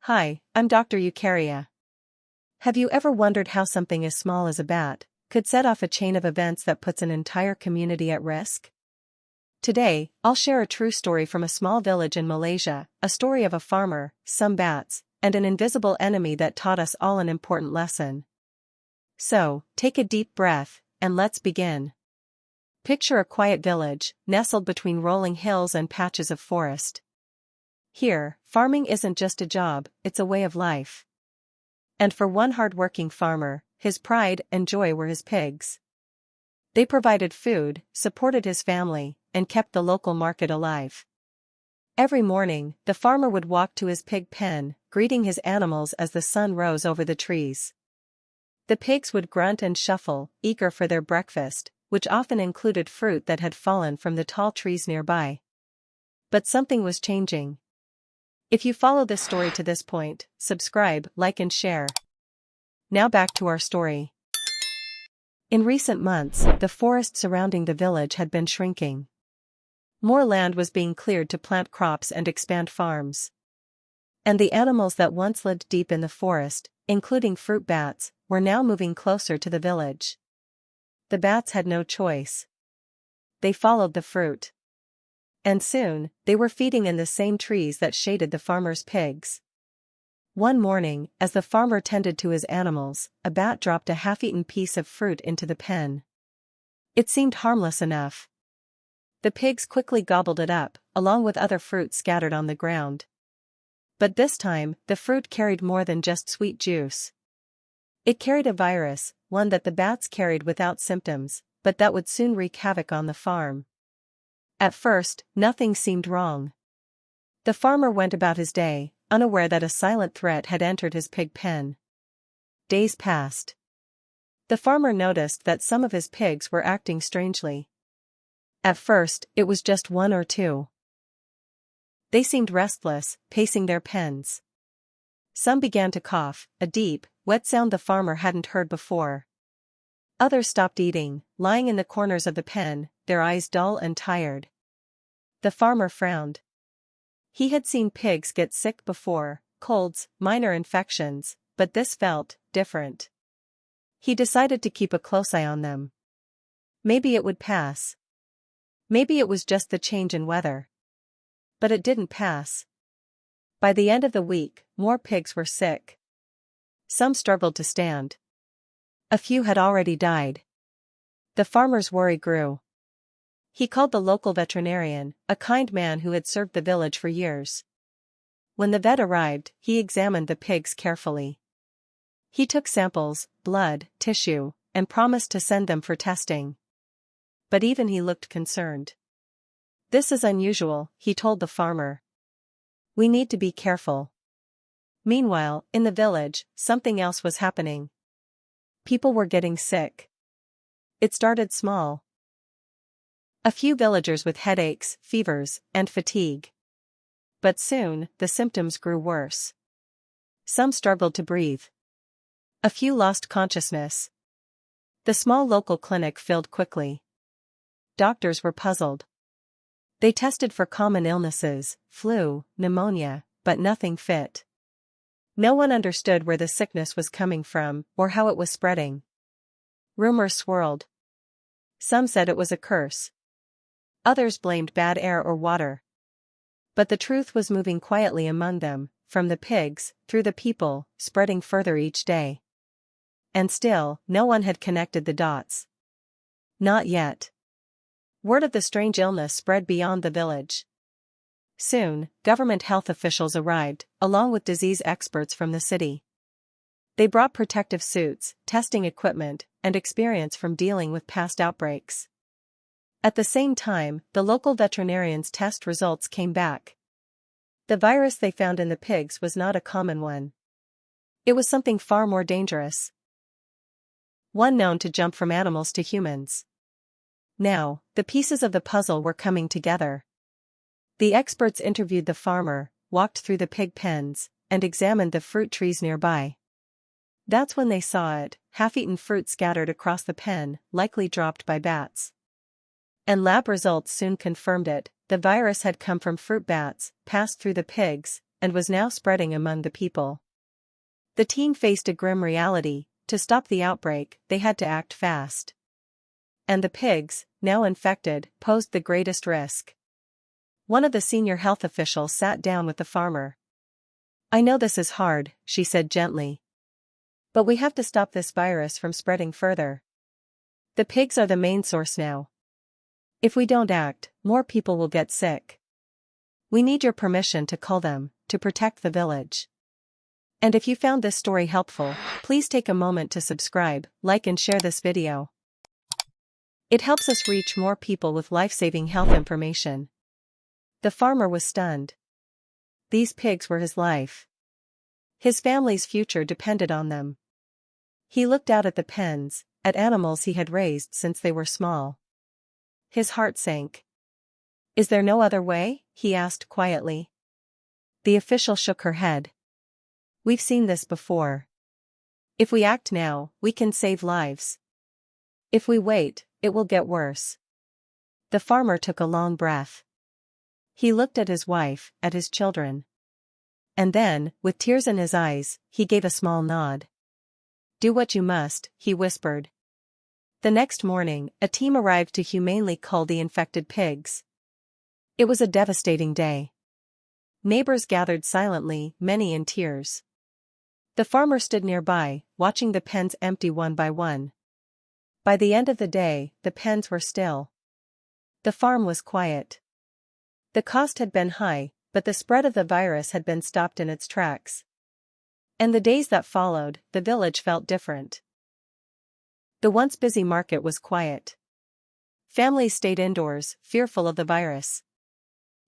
Hi, I'm Dr. Eukarya. Have you ever wondered how something as small as a bat could set off a chain of events that puts an entire community at risk? Today, I'll share a true story from a small village in Malaysia, a story of a farmer, some bats, and an invisible enemy that taught us all an important lesson. So, take a deep breath, and let's begin. Picture a quiet village, nestled between rolling hills and patches of forest. Here, farming isn't just a job, it's a way of life. And for one hard-working farmer, his pride and joy were his pigs. They provided food, supported his family, and kept the local market alive. Every morning, the farmer would walk to his pig pen, greeting his animals as the sun rose over the trees. The pigs would grunt and shuffle, eager for their breakfast, which often included fruit that had fallen from the tall trees nearby. But something was changing. If you follow this story to this point, subscribe, like and share. Now back to our story. In recent months, the forest surrounding the village had been shrinking. More land was being cleared to plant crops and expand farms. And the animals that once lived deep in the forest, including fruit bats, were now moving closer to the village. The bats had no choice. They followed the fruit. And soon, they were feeding in the same trees that shaded the farmer's pigs. One morning, as the farmer tended to his animals, a bat dropped a half-eaten piece of fruit into the pen. It seemed harmless enough. The pigs quickly gobbled it up, along with other fruit scattered on the ground. But this time, the fruit carried more than just sweet juice. It carried a virus, one that the bats carried without symptoms, but that would soon wreak havoc on the farm. At first, nothing seemed wrong. The farmer went about his day, unaware that a silent threat had entered his pig pen. Days passed. The farmer noticed that some of his pigs were acting strangely. At first, it was just one or two. They seemed restless, pacing their pens. Some began to cough, a deep, wet sound the farmer hadn't heard before. Others stopped eating, lying in the corners of the pen, their eyes dull and tired. The farmer frowned. He had seen pigs get sick before, colds, minor infections, but this felt different. He decided to keep a close eye on them. Maybe it would pass. Maybe it was just the change in weather. But it didn't pass. By the end of the week, more pigs were sick. Some struggled to stand. A few had already died. The farmer's worry grew. He called the local veterinarian, a kind man who had served the village for years. When the vet arrived, he examined the pigs carefully. He took samples, blood, tissue, and promised to send them for testing. But even he looked concerned. "This is unusual," he told the farmer. "We need to be careful." Meanwhile, in the village, something else was happening. People were getting sick. It started small. A few villagers with headaches, fevers, and fatigue. But soon, the symptoms grew worse. Some struggled to breathe. A few lost consciousness. The small local clinic filled quickly. Doctors were puzzled. They tested for common illnesses, flu, pneumonia, but nothing fit. No one understood where the sickness was coming from, or how it was spreading. Rumors swirled. Some said it was a curse. Others blamed bad air or water. But the truth was moving quietly among them, from the pigs, through the people, spreading further each day. And still, no one had connected the dots. Not yet. Word of the strange illness spread beyond the village. Soon, government health officials arrived, along with disease experts from the city. They brought protective suits, testing equipment, and experience from dealing with past outbreaks. At the same time, the local veterinarian's test results came back. The virus they found in the pigs was not a common one. It was something far more dangerous. One known to jump from animals to humans. Now, the pieces of the puzzle were coming together. The experts interviewed the farmer, walked through the pig pens, and examined the fruit trees nearby. That's when they saw it, half-eaten fruit scattered across the pen, likely dropped by bats. And lab results soon confirmed it, the virus had come from fruit bats, passed through the pigs, and was now spreading among the people. The team faced a grim reality: to stop the outbreak, they had to act fast. And the pigs, now infected, posed the greatest risk. One of the senior health officials sat down with the farmer. "I know this is hard," she said gently. "But we have to stop this virus from spreading further. The pigs are the main source now. If we don't act, more people will get sick. We need your permission to cull them, to protect the village." And if you found this story helpful, please take a moment to subscribe, like and share this video. It helps us reach more people with life-saving health information. The farmer was stunned. These pigs were his life. His family's future depended on them. He looked out at the pens, at animals he had raised since they were small. His heart sank. "Is there no other way?" he asked quietly. The official shook her head. "We've seen this before. If we act now, we can save lives. If we wait, it will get worse." The farmer took a long breath. He looked at his wife, at his children. And then, with tears in his eyes, he gave a small nod. "Do what you must," he whispered. The next morning, a team arrived to humanely cull the infected pigs. It was a devastating day. Neighbors gathered silently, many in tears. The farmer stood nearby, watching the pens empty one by one. By the end of the day, the pens were still. The farm was quiet. The cost had been high, but the spread of the virus had been stopped in its tracks. And the days that followed, the village felt different. The once busy market was quiet. Families stayed indoors, fearful of the virus.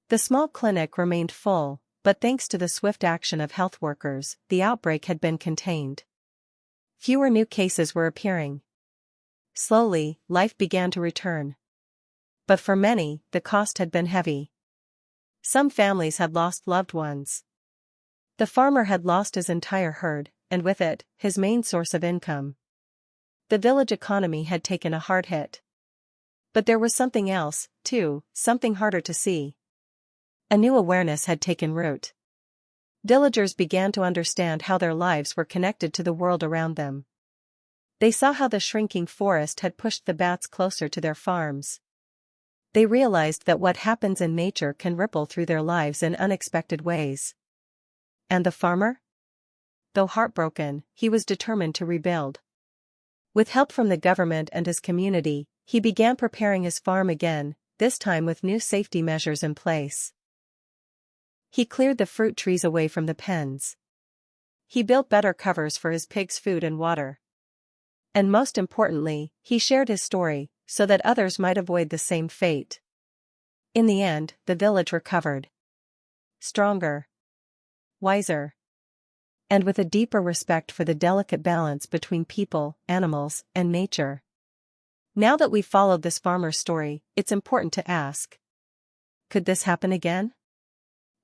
The small clinic remained full, but thanks to the swift action of health workers, the outbreak had been contained. Fewer new cases were appearing. Slowly, life began to return. But for many, the cost had been heavy. Some families had lost loved ones. The farmer had lost his entire herd, and with it, his main source of income. The village economy had taken a hard hit. But there was something else, too, something harder to see. A new awareness had taken root. Villagers began to understand how their lives were connected to the world around them. They saw how the shrinking forest had pushed the bats closer to their farms. They realized that what happens in nature can ripple through their lives in unexpected ways. And the farmer? Though heartbroken, he was determined to rebuild. With help from the government and his community, he began preparing his farm again, this time with new safety measures in place. He cleared the fruit trees away from the pens. He built better covers for his pigs' food and water. And most importantly, he shared his story, so that others might avoid the same fate. In the end, the village recovered. Stronger. Wiser. And with a deeper respect for the delicate balance between people, animals, and nature. Now that we've followed this farmer's story, it's important to ask: could this happen again?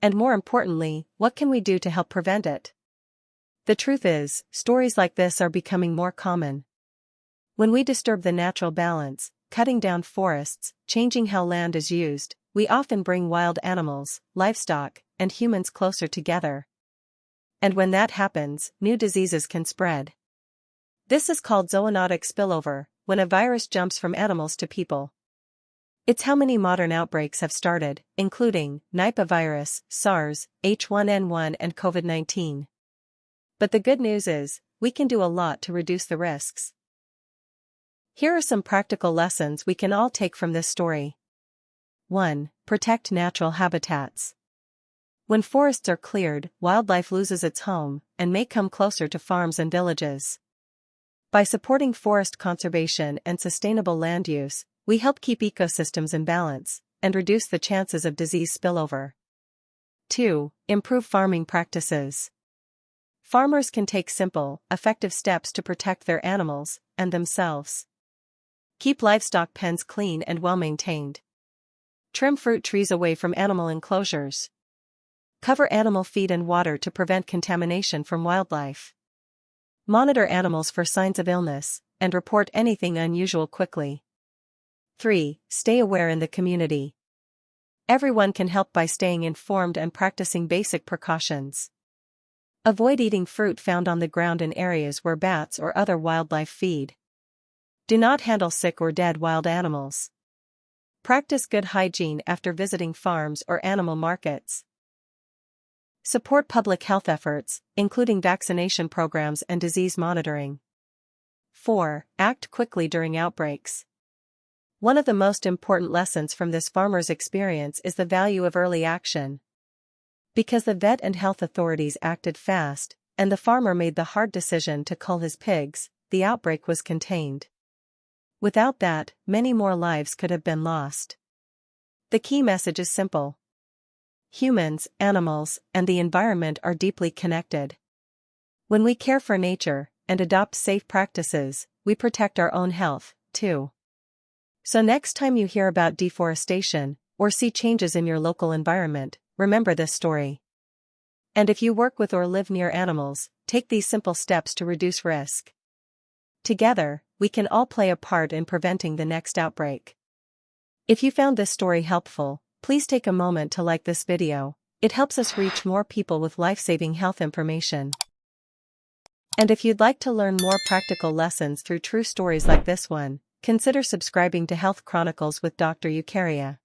And more importantly, what can we do to help prevent it? The truth is, stories like this are becoming more common. When we disturb the natural balance, cutting down forests, changing how land is used, we often bring wild animals, livestock, and humans closer together. And when that happens, new diseases can spread. This is called zoonotic spillover, when a virus jumps from animals to people. It's how many modern outbreaks have started, including Nipah virus, SARS, H1N1 and COVID-19. But the good news is, we can do a lot to reduce the risks. Here are some practical lessons we can all take from this story. 1. Protect natural habitats. When forests are cleared, wildlife loses its home, and may come closer to farms and villages. By supporting forest conservation and sustainable land use, we help keep ecosystems in balance, and reduce the chances of disease spillover. 2. Improve farming practices. Farmers can take simple, effective steps to protect their animals, and themselves. Keep livestock pens clean and well-maintained. Trim fruit trees away from animal enclosures. Cover animal feed and water to prevent contamination from wildlife. Monitor animals for signs of illness, and report anything unusual quickly. 3. Stay aware in the community. Everyone can help by staying informed and practicing basic precautions. Avoid eating fruit found on the ground in areas where bats or other wildlife feed. Do not handle sick or dead wild animals. Practice good hygiene after visiting farms or animal markets. Support public health efforts, including vaccination programs and disease monitoring. 4. Act quickly during outbreaks. One of the most important lessons from this farmer's experience is the value of early action. Because the vet and health authorities acted fast, and the farmer made the hard decision to cull his pigs, the outbreak was contained. Without that, many more lives could have been lost. The key message is simple. Humans, animals, and the environment are deeply connected. When we care for nature and adopt safe practices, we protect our own health, too. So next time you hear about deforestation, or see changes in your local environment, remember this story. And if you work with or live near animals, take these simple steps to reduce risk. Together, we can all play a part in preventing the next outbreak. If you found this story helpful, please take a moment to like this video. It helps us reach more people with life-saving health information. And if you'd like to learn more practical lessons through true stories like this one, consider subscribing to Health Chronicles with Dr. Eukarya.